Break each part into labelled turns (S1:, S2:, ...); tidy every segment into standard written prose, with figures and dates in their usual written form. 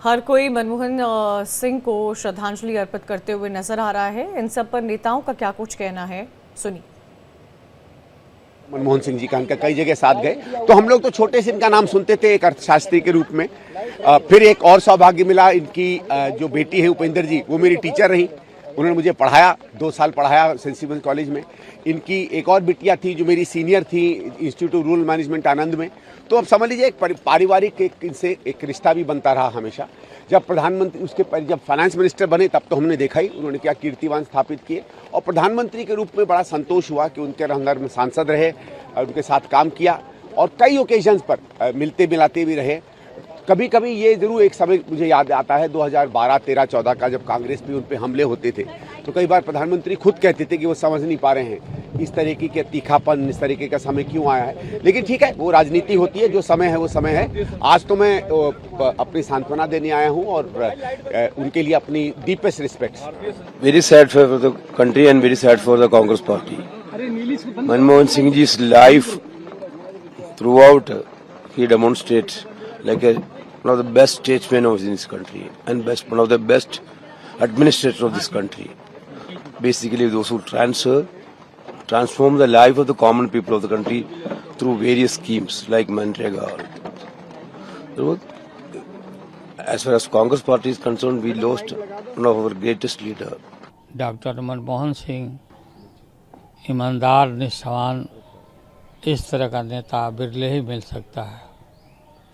S1: हर कोई मनमोहन सिंह को श्रद्धांजलि अर्पित करते हुए नजर आ रहा है। इन सब पर नेताओं का क्या कुछ कहना है, सुनिए।
S2: मनमोहन सिंह जी का इनका कई जगह साथ गए, तो हम लोग तो छोटे से इनका नाम सुनते थे एक अर्थशास्त्री के रूप में। फिर एक और सौभाग्य मिला, इनकी जो बेटी है उपेंद्र जी, वो मेरी टीचर रही। उन्होंने मुझे पढ़ाया, 2 साल पढ़ाया सेंट स्टीफेंस कॉलेज में। इनकी एक और बिटिया थी जो मेरी सीनियर थी इंस्टीट्यूट ऑफ रूरल मैनेजमेंट आनंद में। तो अब समझ लीजिए एक पारिवारिक इनसे एक रिश्ता भी बनता रहा हमेशा। जब प्रधानमंत्री जब फाइनेंस मिनिस्टर बने तब तो हमने देखा ही उन्होंने क्या कीर्तिमान स्थापित किए, और प्रधानमंत्री के रूप में बड़ा संतोष हुआ कि उनके अंदर में सांसद रहे और उनके साथ काम किया, और कई ओकेजन्स पर मिलते मिलाते भी रहे। कभी कभी ये जरूर एक समय मुझे याद आता है 2012, 13, 14 का, जब कांग्रेस पे उन पे हमले होते थे, तो कई बार प्रधानमंत्री खुद कहते थे कि वो समझ नहीं पा रहे हैं इस तरीके के तीखापन, इस तरीके का समय क्यों आया है। लेकिन ठीक है, वो राजनीति होती है, जो समय है वो समय है। आज तो मैं अपनी सांत्वना देने आया हूँ और उनके लिए अपनी deepest respect.
S3: Very sad for the country and very sad for the Congress party. Manmohan Singh जी's life throughout he demonstrates like one of the best statesmen of this country and one of the best administrators of this country. Basically, those who transform the life of the common people of the country through various schemes like Manrega. As far as Congress party is concerned, we lost one of our greatest leader.
S4: Doctor Manmohan Singh ईमानदार, निष्ठावान, इस तरह का नेता बिरले ही मिल सकता है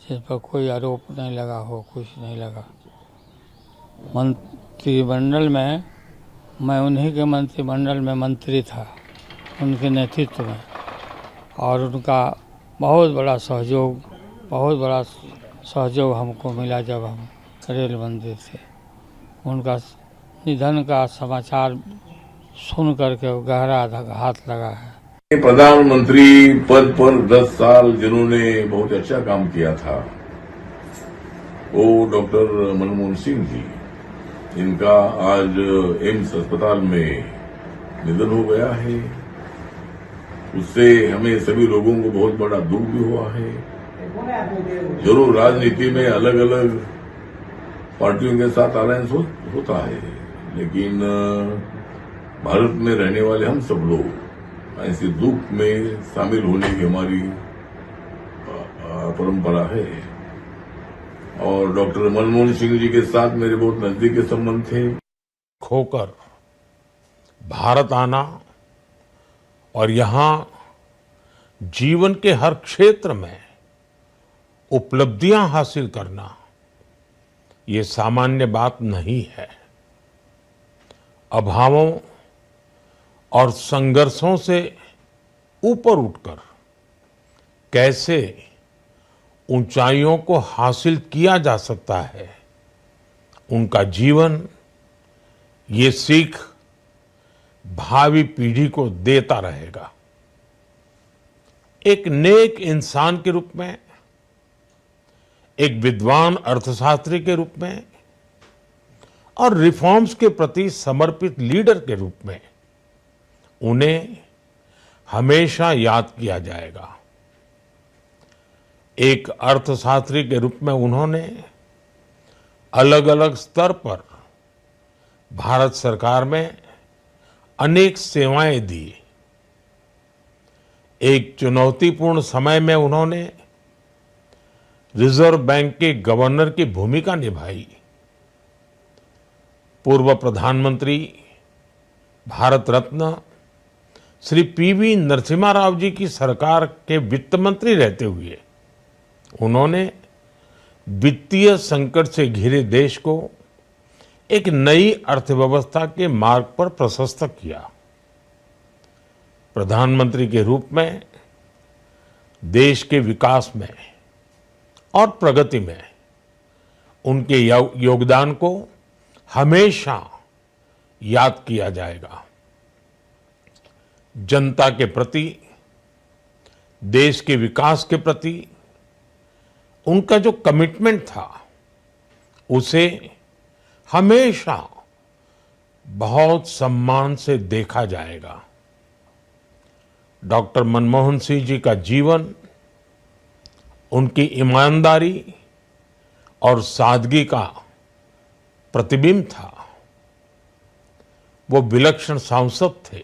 S4: जिस पर कोई आरोप नहीं लगा हो, कुछ नहीं लगा। मंत्रिमंडल में मैं उन्हीं के मंत्रिमंडल में मंत्री था, उनके नेतृत्व में, और उनका बहुत बड़ा सहयोग हमको मिला जब हम रेल मंत्री थे। उनका निधन का समाचार सुन करके गहरा आघात लगा है।
S5: प्रधानमंत्री पद पर 10 साल जिन्होंने बहुत अच्छा काम किया था, वो डॉक्टर मनमोहन सिंह जी, इनका आज एम्स अस्पताल में निधन हो गया है। उससे हमें सभी लोगों को बहुत बड़ा दुख भी हुआ है। जरूर राजनीति में अलग अलग पार्टियों के साथ अलायंस होता है, लेकिन भारत में रहने वाले हम सब लोग ऐसे दुख में शामिल होने की हमारी परंपरा है। और डॉक्टर मनमोहन सिंह जी के साथ मेरे बहुत नजदीक के संबंध थे।
S6: खोकर भारत आना और यहां जीवन के हर क्षेत्र में उपलब्धियां हासिल करना, ये सामान्य बात नहीं है। अभावों और संघर्षों से ऊपर उठकर कैसे ऊंचाइयों को हासिल किया जा सकता है, उनका जीवन ये सीख भावी पीढ़ी को देता रहेगा। एक नेक इंसान के रूप में, एक विद्वान अर्थशास्त्री के रूप में और रिफॉर्म्स के प्रति समर्पित लीडर के रूप में उन्हें हमेशा याद किया जाएगा। एक अर्थशास्त्री के रूप में उन्होंने अलग अलग स्तर पर भारत सरकार में अनेक सेवाएं दी। एक चुनौतीपूर्ण समय में उन्होंने रिजर्व बैंक के गवर्नर की भूमिका निभाई। पूर्व प्रधानमंत्री, भारत रत्न श्री पीवी नरसिम्हा राव जी की सरकार के वित्त मंत्री रहते हुए उन्होंने वित्तीय संकट से घिरे देश को एक नई अर्थव्यवस्था के मार्ग पर प्रशस्त किया। प्रधानमंत्री के रूप में देश के विकास में और प्रगति में उनके योगदान को हमेशा याद किया जाएगा। जनता के प्रति, देश के विकास के प्रति उनका जो कमिटमेंट था, उसे हमेशा बहुत सम्मान से देखा जाएगा। डॉक्टर मनमोहन सिंह जी का जीवन उनकी ईमानदारी और सादगी का प्रतिबिंब था। वो विलक्षण सांसद थे।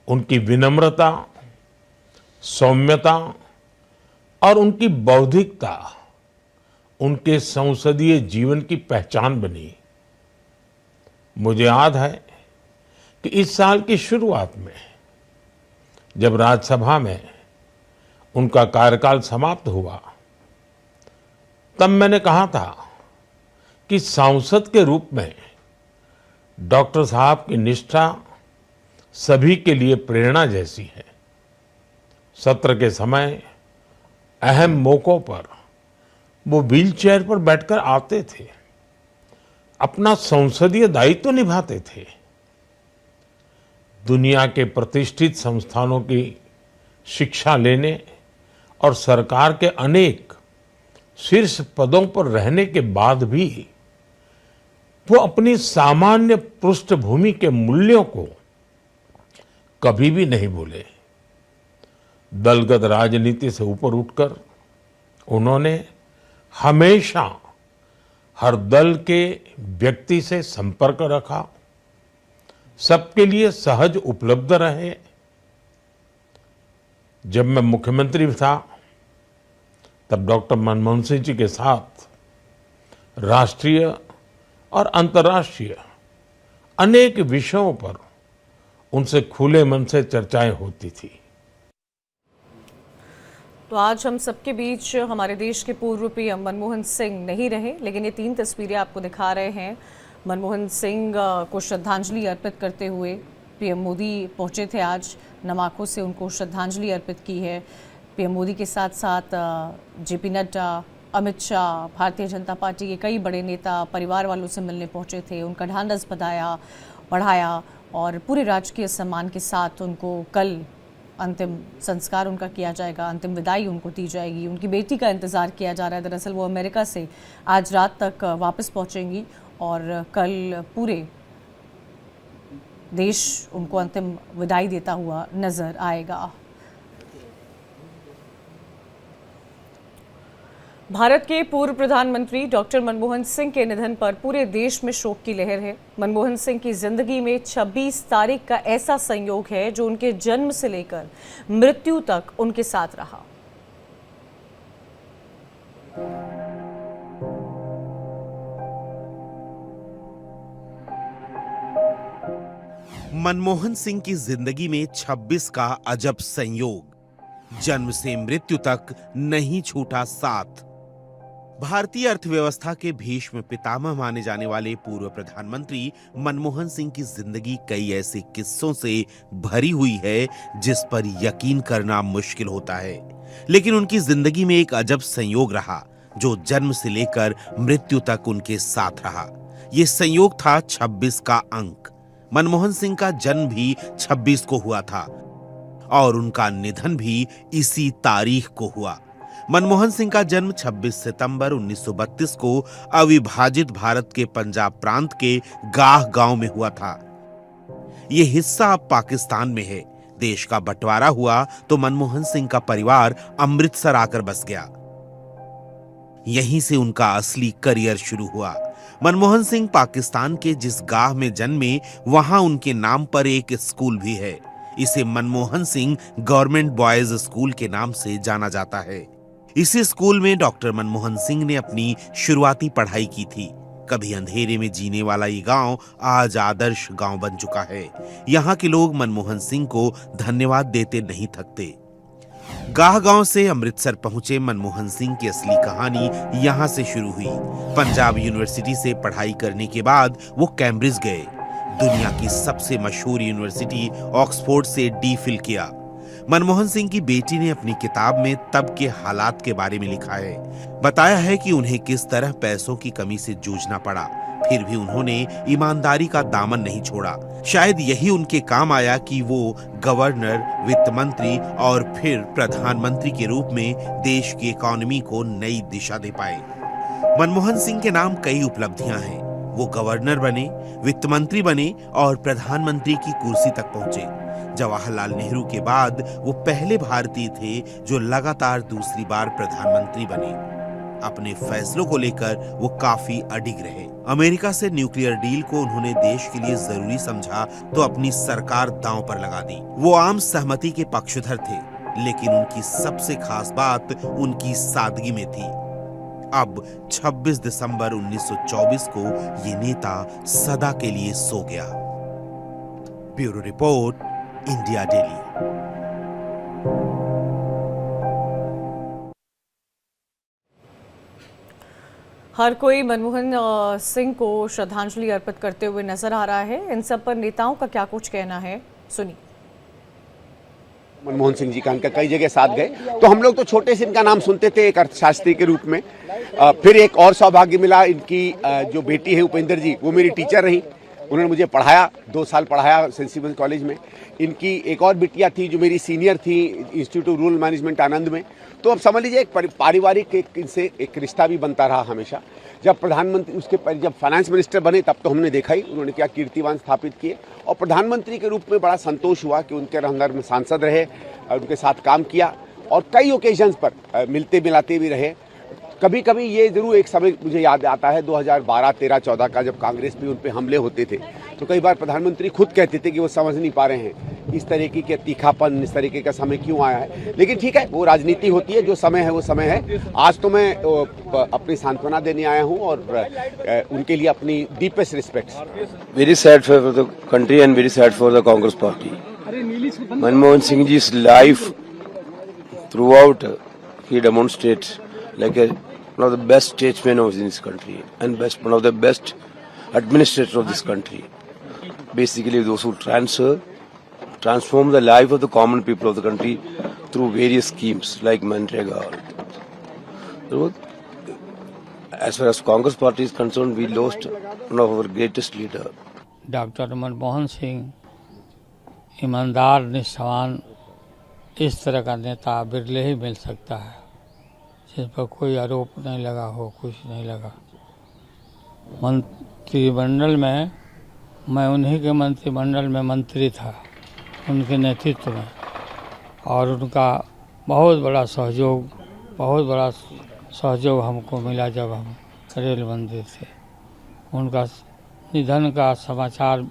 S6: उनकी विनम्रता, सौम्यता और उनकी बौद्धिकता उनके संसदीय जीवन की पहचान बनी। मुझे याद है कि इस साल की शुरुआत में जब राज्यसभा में उनका कार्यकाल समाप्त हुआ, तब मैंने कहा था कि सांसद के रूप में डॉक्टर साहब की निष्ठा सभी के लिए प्रेरणा जैसी है। सत्र के समय अहम मौकों पर वो व्हीलचेयर पर बैठकर आते थे, अपना संसदीय दायित्व निभाते थे। दुनिया के प्रतिष्ठित संस्थानों की शिक्षा लेने और सरकार के अनेक शीर्ष पदों पर रहने के बाद भी वो अपनी सामान्य पृष्ठभूमि के मूल्यों को कभी भी नहीं भूले। दलगत राजनीति से ऊपर उठकर उन्होंने हमेशा हर दल के व्यक्ति से संपर्क रखा, सबके लिए सहज उपलब्ध रहे। जब मैं मुख्यमंत्री था तब डॉक्टर मनमोहन सिंह जी के साथ राष्ट्रीय और अंतर्राष्ट्रीय अनेक विषयों पर उनसे खुले मन से चर्चाएं होती थी।
S1: तो आज हम सबके बीच हमारे देश के पूर्व पीएम मनमोहन सिंह नहीं रहे, लेकिन ये 3 तस्वीरें आपको दिखा रहे हैं। मनमोहन सिंह को श्रद्धांजलि अर्पित करते हुए पीएम मोदी पहुंचे थे। आज नम आंखों से उनको श्रद्धांजलि अर्पित की है। पीएम मोदी के साथ साथ जेपी नड्डा, अमित शाह, भारतीय जनता पार्टी के कई बड़े नेता परिवार वालों से मिलने पहुंचे थे। उनका ढांढस बढ़ाया और पूरे राजकीय सम्मान के साथ उनको कल अंतिम संस्कार उनका किया जाएगा, अंतिम विदाई उनको दी जाएगी। उनकी बेटी का इंतज़ार किया जा रहा है। दरअसल वो अमेरिका से आज रात तक वापस पहुंचेंगी और कल पूरे देश उनको अंतिम विदाई देता हुआ नजर आएगा। भारत के पूर्व प्रधानमंत्री डॉक्टर मनमोहन सिंह के निधन पर पूरे देश में शोक की लहर है। मनमोहन सिंह की जिंदगी में 26 तारीख का ऐसा संयोग है जो उनके जन्म से लेकर मृत्यु तक उनके साथ रहा।
S7: मनमोहन सिंह की जिंदगी में 26 का अजब संयोग, जन्म से मृत्यु तक नहीं छूटा साथ। भारतीय अर्थव्यवस्था के भीष्म पितामह माने जाने वाले पूर्व प्रधानमंत्री मनमोहन सिंह की जिंदगी कई ऐसे किस्सों से भरी हुई है जिस पर यकीन करना मुश्किल होता है। लेकिन उनकी जिंदगी में एक अजब संयोग रहा जो जन्म से लेकर मृत्यु तक उनके साथ रहा। ये संयोग था 26 का अंक। मनमोहन सिंह का जन्म भी 26 को हुआ था और उनका निधन भी इसी तारीख को हुआ। मनमोहन सिंह का जन्म 26 सितंबर 1932 को अविभाजित भारत के पंजाब प्रांत के गाह गांव में हुआ था। यह हिस्सा अब पाकिस्तान में है। देश का बंटवारा हुआ तो मनमोहन सिंह का परिवार अमृतसर आकर बस गया। यहीं से उनका असली करियर शुरू हुआ। मनमोहन सिंह पाकिस्तान के जिस गांव में जन्मे वहां उनके नाम पर एक स्कूल भी है। इसे Manmohan Singh government boys school के नाम से जाना जाता है। इसी स्कूल में डॉक्टर मनमोहन सिंह ने अपनी शुरुआती पढ़ाई की थी। कभी अंधेरे में जीने वाला ये गांव आज आदर्श गांव बन चुका है। यहाँ के लोग मनमोहन सिंह को धन्यवाद देते नहीं थकते। गाह गांव से अमृतसर पहुंचे मनमोहन सिंह की असली कहानी यहाँ से शुरू हुई। पंजाब यूनिवर्सिटी से पढ़ाई करने के बाद वो कैम्ब्रिज गए। दुनिया की सबसे मशहूर यूनिवर्सिटी ऑक्सफोर्ड से डी.फिल किया। मनमोहन सिंह की बेटी ने अपनी किताब में तब के हालात के बारे में लिखा है। बताया है कि उन्हें किस तरह पैसों की कमी से जूझना पड़ा, फिर भी उन्होंने ईमानदारी का दामन नहीं छोड़ा। शायद यही उनके काम आया कि वो गवर्नर, वित्त मंत्री और फिर प्रधानमंत्री के रूप में देश की इकोनॉमी को नई दिशा दे पाए। मनमोहन सिंह के नाम कई उपलब्धियां हैं। वो गवर्नर बने, वित्त मंत्री बने और प्रधानमंत्री की कुर्सी तक पहुंचे। जवाहरलाल नेहरू के बाद वो पहले भारतीय थे जो लगातार दूसरी बार प्रधानमंत्री बने। अपने फैसलों को लेकर वो काफी अडिग रहे। अमेरिका से न्यूक्लियर डील को उन्होंने देश के लिए जरूरी समझा तो अपनी सरकार दांव पर लगा दी। वो आम सहमति के पक्षधर थे, लेकिन उनकी सबसे खास बात उनकी सादगी में थी। अब 26 दिसंबर 1924 को ये नेता सदा के लिए सो गया। Bureau report, India Daily.
S1: हर कोई मनमोहन सिंह को श्रद्धांजलि अर्पित करते हुए नजर आ रहा है। इन सब पर नेताओं का क्या कुछ कहना है, सुनिए।
S2: मनमोहन सिंह जी का इनका कई जगह साथ गए, तो हम लोग तो छोटे से इनका नाम सुनते थे एक अर्थशास्त्री के रूप में। फिर एक और सौभाग्य मिला, इनकी जो बेटी है उपेंद्र जी, वो मेरी टीचर रही। उन्होंने मुझे पढ़ाया, 2 साल पढ़ाया सेंट स्टीफेंस कॉलेज में। इनकी एक और बिटिया थी जो मेरी सीनियर थी इंस्टीट्यूट ऑफ रूरल मैनेजमेंट आनंद में। तो अब समझ लीजिए एक पारिवारिक इनसे एक रिश्ता भी बनता रहा हमेशा। जब प्रधानमंत्री जब फाइनेंस मिनिस्टर बने तब तो हमने देखा ही उन्होंने क्या कीर्तिमान स्थापित किए, और प्रधानमंत्री के रूप में बड़ा संतोष हुआ कि उनके अंदर में सांसद रहे, उनके साथ काम किया और कई ओकेजन्स पर मिलते मिलाते भी रहे। कभी कभी ये जरूर एक समय मुझे याद आता है 2012, 13, 14 का, जब कांग्रेस पे उन पे हमले होते थे, तो कई बार प्रधानमंत्री खुद कहते थे कि वो समझ नहीं पा रहे हैं इस तरीके के तीखापन, इस तरीके का समय क्यों आया है। लेकिन ठीक है, वो राजनीति होती है, जो समय है वो समय है। आज तो मैं अपनी सांत्वना देने आया हूँ और उनके लिए अपनी deepest respect.
S3: Very sad for the country and very sad for the Congress party. Manmohan Singh जी's life throughout he demonstrates like one of the best statesmen of this country and one of the best administrators of this country. Basically, those who transform the life of the common people of the country through various schemes like Manrega. So, as far as Congress party is concerned, we lost one of our greatest leader.
S4: Doctor Manmohan Singh ईमानदार, निष्ठावान, इस तरह का नेता बिरले ही मिल सकता है जिस पर कोई आरोप नहीं लगा हो, कुछ नहीं लगा। मंत्रिमंडल में मैं उन्हीं के मंत्रिमंडल में मंत्री था, उनके नेतृत्व में, और उनका बहुत बड़ा सहयोग हमको मिला जब हम रेल मंत्री थे। उनका निधन का समाचार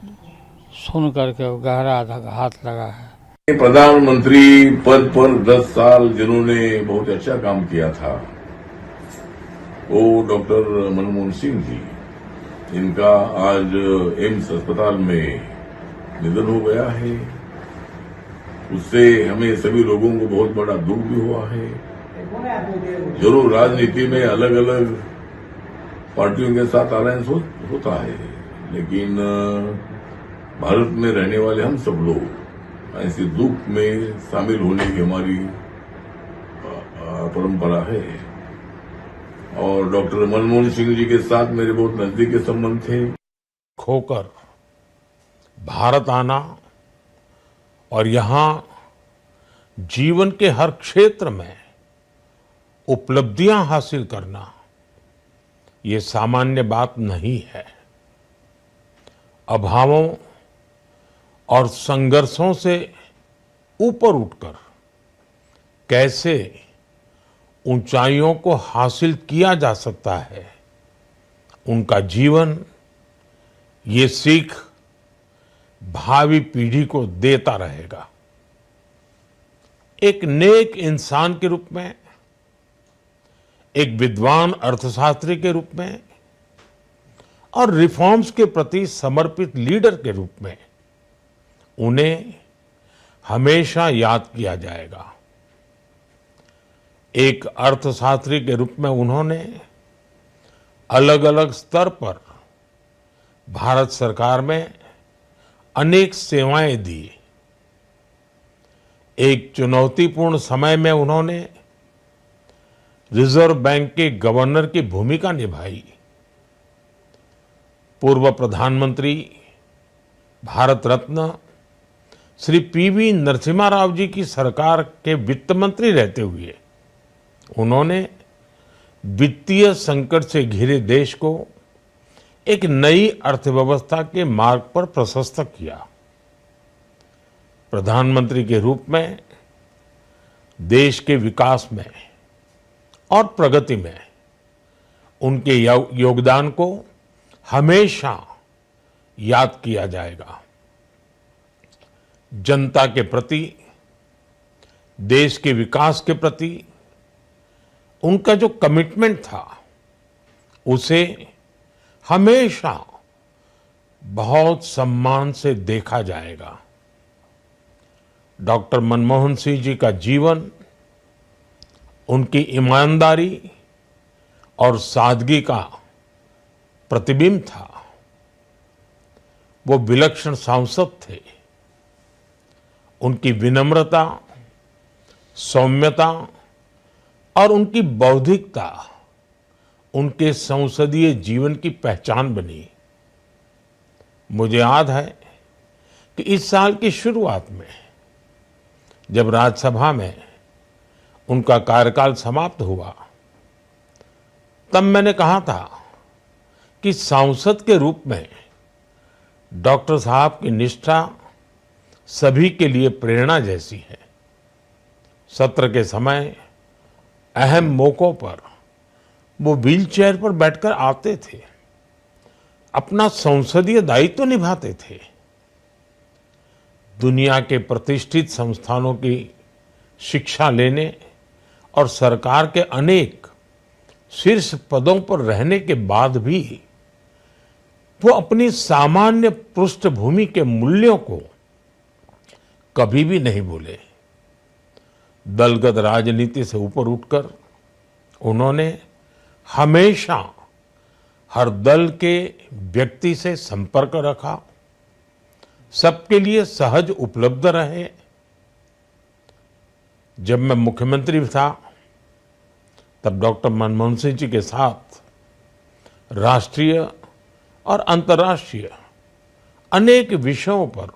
S4: सुन करके गहरा हाथ लगा है।
S5: प्रधानमंत्री पद पर 10 साल जिन्होंने बहुत अच्छा काम किया था, वो डॉक्टर मनमोहन सिंह जी। इनका आज एम्स अस्पताल में निधन हो गया है। उससे हमें सभी लोगों को बहुत बड़ा दुख भी हुआ है। जरूर राजनीति में अलग अलग पार्टियों के साथ अलायंस होता है, लेकिन भारत में रहने वाले हम सब लोग ऐसे दुख में शामिल होने की हमारी परंपरा है। और डॉक्टर मनमोहन सिंह जी के साथ मेरे बहुत नजदीकी संबंध थे।
S6: खोकर भारत आना और यहाँ जीवन के हर क्षेत्र में उपलब्धियां हासिल करना, ये सामान्य बात नहीं है। अभावों और संघर्षों से ऊपर उठकर कैसे ऊंचाइयों को हासिल किया जा सकता है, उनका जीवन ये सीख भावी पीढ़ी को देता रहेगा। एक नेक इंसान के रूप में, एक विद्वान अर्थशास्त्री के रूप में और रिफॉर्म्स के प्रति समर्पित लीडर के रूप में उन्हें हमेशा याद किया जाएगा। एक अर्थशास्त्री के रूप में उन्होंने अलग अलग स्तर पर भारत सरकार में अनेक सेवाएं दी। एक चुनौतीपूर्ण समय में उन्होंने रिजर्व बैंक के गवर्नर की भूमिका निभाई। पूर्व प्रधानमंत्री, भारत रत्न श्री पीवी नरसिम्हा राव जी की सरकार के वित्त मंत्री रहते हुए उन्होंने वित्तीय संकट से घिरे देश को एक नई अर्थव्यवस्था के मार्ग पर प्रशस्त किया। प्रधानमंत्री के रूप में देश के विकास में और प्रगति में उनके योगदान को हमेशा याद किया जाएगा। जनता के प्रति, देश के विकास के प्रति उनका जो कमिटमेंट था, उसे हमेशा बहुत सम्मान से देखा जाएगा। डॉक्टर मनमोहन सिंह जी का जीवन उनकी ईमानदारी और सादगी का प्रतिबिंब था। वो विलक्षण सांसद थे। उनकी विनम्रता, सौम्यता और उनकी बौद्धिकता उनके संसदीय जीवन की पहचान बनी। मुझे याद है कि इस साल की शुरुआत में जब राज्यसभा में उनका कार्यकाल समाप्त हुआ, तब मैंने कहा था कि सांसद के रूप में डॉक्टर साहब की निष्ठा सभी के लिए प्रेरणा जैसी है। सत्र के समय अहम मौकों पर वो व्हीलचेयर पर बैठकर आते थे, अपना संसदीय दायित्व निभाते थे। दुनिया के प्रतिष्ठित संस्थानों की शिक्षा लेने और सरकार के अनेक शीर्ष पदों पर रहने के बाद भी वो अपनी सामान्य पृष्ठभूमि के मूल्यों को कभी भी नहीं भूले। दलगत राजनीति से ऊपर उठकर उन्होंने हमेशा हर दल के व्यक्ति से संपर्क रखा, सबके लिए सहज उपलब्ध रहे। जब मैं मुख्यमंत्री था, तब डॉक्टर मनमोहन सिंह जी के साथ राष्ट्रीय और अंतर्राष्ट्रीय अनेक विषयों पर